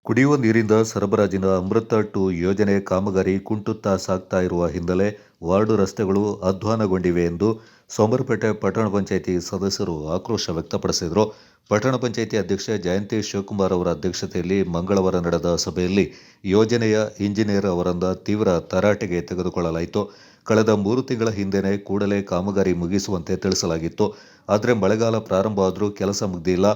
ಕುಡಿಯುವ ನೀರಿನ ಸರಬರಾಜಿನ ಅಮೃತ-2 ಯೋಜನೆ ಕಾಮಗಾರಿ ಕುಂಟುತ್ತಾ ಸಾಗ್ತಾ ಇರುವ ಹಿನ್ನೆಲೆ ವಾರ್ಡ್ ರಸ್ತೆಗಳು ಅಧ್ವಾನಗೊಂಡಿವೆ ಎಂದು ಸೋಮವಾರಪೇಟೆ ಪಟ್ಟಣ ಪಂಚಾಯಿತಿ ಸದಸ್ಯರು ಆಕ್ರೋಶ ವ್ಯಕ್ತಪಡಿಸಿದರು. ಪಟ್ಟಣ ಪಂಚಾಯಿತಿ ಅಧ್ಯಕ್ಷೆ ಜಯಂತಿ ಶಿವಕುಮಾರ್ ಅವರ ಅಧ್ಯಕ್ಷತೆಯಲ್ಲಿ ಮಂಗಳವಾರ ನಡೆದ ಸಭೆಯಲ್ಲಿ ಯೋಜನೆಯ ಇಂಜಿನಿಯರ್ ಅವರಿಂದ ತೀವ್ರ ತರಾಟೆಗೆ ತೆಗೆದುಕೊಳ್ಳಲಾಯಿತು. ಕಳೆದ 3 ತಿಂಗಳ ಹಿಂದೆಯೇ ಕೂಡಲೇ ಕಾಮಗಾರಿ ಮುಗಿಸುವಂತೆ ತಿಳಿಸಲಾಗಿತ್ತು. ಆದರೆ ಮಳೆಗಾಲ ಪ್ರಾರಂಭ ಆದರೂ ಕೆಲಸ ಮುಗಿದಿಲ್ಲ.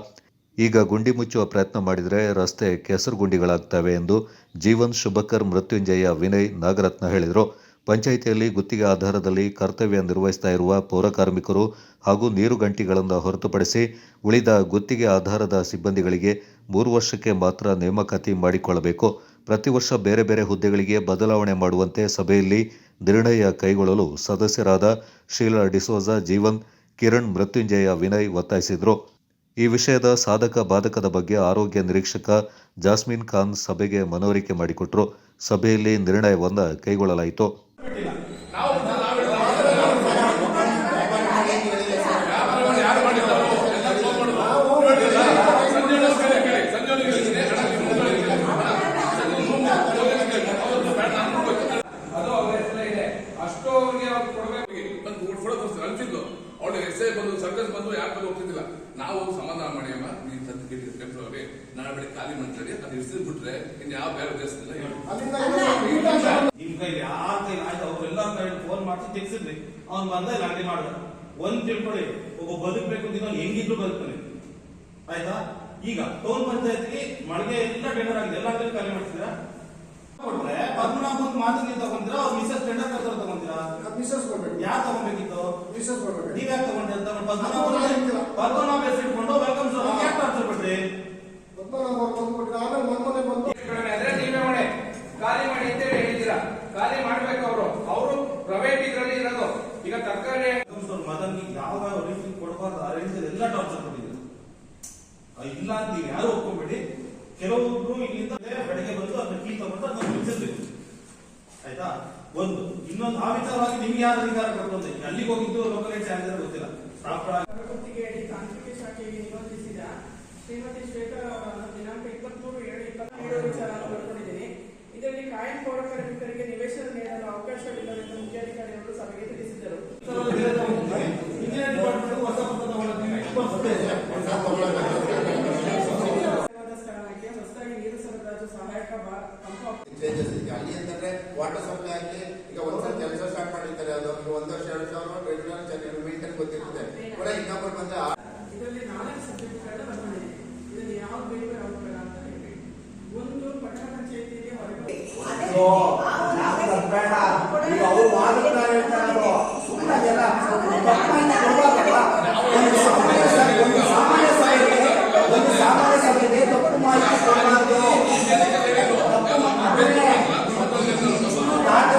ಈಗ ಗುಂಡಿ ಮುಚ್ಚುವ ಪ್ರಯತ್ನ ಮಾಡಿದರೆ ರಸ್ತೆ ಕೆಸರು ಗುಂಡಿಗಳಾಗ್ತವೆ ಎಂದು ಜೀವನ್, ಶುಭಕರ್, ಮೃತ್ಯುಂಜಯ, ವಿನಯ್, ನಾಗರತ್ನ ಹೇಳಿದರು. ಪಂಚಾಯಿತಿಯಲ್ಲಿ ಗುತ್ತಿಗೆ ಆಧಾರದಲ್ಲಿ ಕರ್ತವ್ಯ ನಿರ್ವಹಿಸ್ತಾ ಇರುವ ಪೌರಕಾರ್ಮಿಕರು ಹಾಗೂ ನೀರು ಗಂಟಿಗಳನ್ನು ಹೊರತುಪಡಿಸಿ ಉಳಿದ ಗುತ್ತಿಗೆ ಆಧಾರದ ಸಿಬ್ಬಂದಿಗಳಿಗೆ 3 ವರ್ಷಕ್ಕೆ ಮಾತ್ರ ನೇಮಕಾತಿ ಮಾಡಿಕೊಳ್ಳಬೇಕು. ಪ್ರತಿ ವರ್ಷ ಬೇರೆ ಬೇರೆ ಹುದ್ದೆಗಳಿಗೆ ಬದಲಾವಣೆ ಮಾಡುವಂತೆ ಸಭೆಯಲ್ಲಿ ನಿರ್ಣಯ ಕೈಗೊಳ್ಳಲು ಸದಸ್ಯರಾದ ಶೀಲಾ ಡಿಸೋಜ, ಜೀವನ್, ಕಿರಣ್, ಮೃತ್ಯುಂಜಯ, ವಿನಯ್ ಒತ್ತಾಯಿಸಿದರು. ಈ ವಿಷಯದ ಸಾಧಕ ಬಾಧಕದ ಬಗ್ಗೆ ಆರೋಗ್ಯ ನಿರೀಕ್ಷಕ ಜಾಸ್ಮಿನ್ ಖಾನ್ ಸಭೆಗೆ ಮನವರಿಕೆ ಮಾಡಿಕೊಟ್ಟರು. ಸಭೆಯಲ್ಲಿ ನಿರ್ಣಯವನ್ನ ಕೈಗೊಳ್ಳಲಾಯಿತು. ನಾವು ಸಮಾಧಾನ ಮಾಡಿ ನಾಳೆ ಬೆಳಿಗ್ಗೆ ಖಾಲಿ ಮಾಡ್ತಾರೆ ಅದು ಇರಿಸಿ ಬಿಟ್ರೆ ಇನ್ನು ಯಾವ ಬೇರೆ ದೇಶದಿಲ್ಲ. ನಿಮ್ ಕೈಲಿ ಆಯ್ತು ಅವ್ರೆಲ್ಲ ಫೋನ್ ಮಾಡಿ ತೆಗ್ಸಿದ್ರಿ ಅವ್ನು ಬಂದ ಇಲ್ಲ ಅಂಗಡಿ ಮಾಡಿದ. ಒಂದ್ ತಿಳ್ಕೊಳ್ಳಿ, ಒಬ್ಬ ಬದುಕಬೇಕು ಅಂತ ಹೆಂಗಿದ್ರು ಬದುಕ್ತಾನೆ, ಆಯ್ತಾ? ಈಗ ಟೌನ್ ಪಂಚಾಯತ್ಗೆ ಮಳಿಗೆ ಎಲ್ಲ ಟೆಂಡರ್ ಆಗಿದೆ, ಎಲ್ಲ ಖಾಲಿ ಮಾಡ್ತಿದ್ದೀರಾ? ಪದ್ಮನಾಭ ಮಾತು ನೀವು ತಗೊಂಡಿರ, ಅವ್ರ ಮಿಸಸ್ ಟೆಂಡರ್ ಕರ್ತಾರೆ ತಗೊಂಡಿರಾ? ಯಾರು ತಗೊಂಡ್ಬೇಕಿತ್ತು? ನೀವ್ ಯಾಕೆ ತಗೊಂಡ್ರಿ ಅಂತ ಪದ್ಮನಾಭ ಹೆಸರಿಟ್ಕೊಂಡು ವೆಲ್ಕಮ್ ಸರ್ ಯಾಕೆ ಟಾರ್ಚರ್ ಬಿಟ್ರಿ? ನೀವೇ ಮಾಡಿ ಖಾಲಿ ಮಾಡಿ ಅಂತ ಹೇಳಿದ್ದೀರಾ. ಖಾಲಿ ಮಾಡ್ಬೇಕು. ಅವರು ಪ್ರೈವೇಟ್ ಇದ್ರಲ್ಲಿ ಇರೋದು. ಈಗ ತರಕಾರಿ ಮದನ್ ಯಾವ ರೀತಿ ಕೊಡಬಾರ್ದು ಆ ರೀತಿ ಎಲ್ಲ ಟಾರ್ಚರ್ ಕೊಟ್ಟಿದ್ದೀರಾ. ಇಲ್ಲ ಅಂತ ನೀವು ಯಾರು ಒಪ್ಕೊಂಡ್ಬಿಡಿ. ಕೆಲವೊಬ್ರು ಇಲ್ಲಿಂದ ಬೆಳಗ್ಗೆ ಬಂದು ಅದನ್ನ ಕೀ ತಗೊಂಡು ಅದನ್ನ ಮುಗಿಸಿದ್ವಿ, ಆಯ್ತಾ? ಒಂದು ಇನ್ನೊಂದು ಆ ವಿಚಾರವಾಗಿ ನಿಮ್ಗೆ ಯಾರು ಅಧಿಕಾರ ಕೊಡ್ತಂತೆ ಅಲ್ಲಿಗೆ ಹೋಗಿದ್ದು ಲೋಕಲ್ ಚಾರ್ಜರ್ ಗೊತ್ತಿಲ್ಲ. ತಾಂತ್ರಿಕ ಶಾಖೆಗೆ ನಿಬಂಧಿಸಿದ ಶ್ರೀಮತಿ ಶ್ವೇತಾ ಅವರನ್ನು ದಿನಾಂಕ 23/7/2022 ವಿಚಾರ ಬರ್ಕೊಂಡಿದ್ದೀನಿ. ಇದರಲ್ಲಿ ಕಾಯಂ ಪೌರಕಾರ್ಮಿಕರಿಗೆ ನಿವೇಶನ ನೀಡಲು ಅವಕಾಶವಿಲ್ಲವೆಂದು ಮುಖ್ಯಾಧಿಕಾರಿಯವರು ಸಭೆಗೆ ತಿಳಿಸಿದರು. ಸ್ಥಳಕ್ಕೆ ಹೊಸದಾಗಿ ನೀರು ಸರಬರಾಜು ಸಹಾಯಕ ಅಲ್ಲಿ ಅಂತಂದ್ರೆ ವಾಟರ್ ಸಪ್ಲೈ ಆಗಲಿ, ಈಗ ಒಂದ್ಸಲ ಕೆಲಸ ಸ್ಟಾರ್ಟ್ ಮಾಡಿರ್ತಾರೆ, ಅದು 1 ವರ್ಷ 2 ವರ್ಷ ರೆಗ್ಯುಲರ್ ಮೇಂಟೈನ್ ಗೊತ್ತಿರ್ತದೆ ಕೂಡ. ಇನ್ನೊಬ್ಬರು ಬಂದ್ರೆ ಇದರಲ್ಲಿ 4 ಸಬ್ಜೆಕ್ಟ್ಗಳನ್ನ ಬರ್ಕೊಂಡಿದೆ. ಇದರಲ್ಲಿ ಯಾವ್ದು ಬೇಕು ಯಾವ್ದು ಬೇಡ ಅಂತ ಹೇಳಿ ಒಂದು ಪಟ್ಟಣ ಪಂಚಾಯತಿಗೆ ಹೊರಗೆ ಅವ್ರು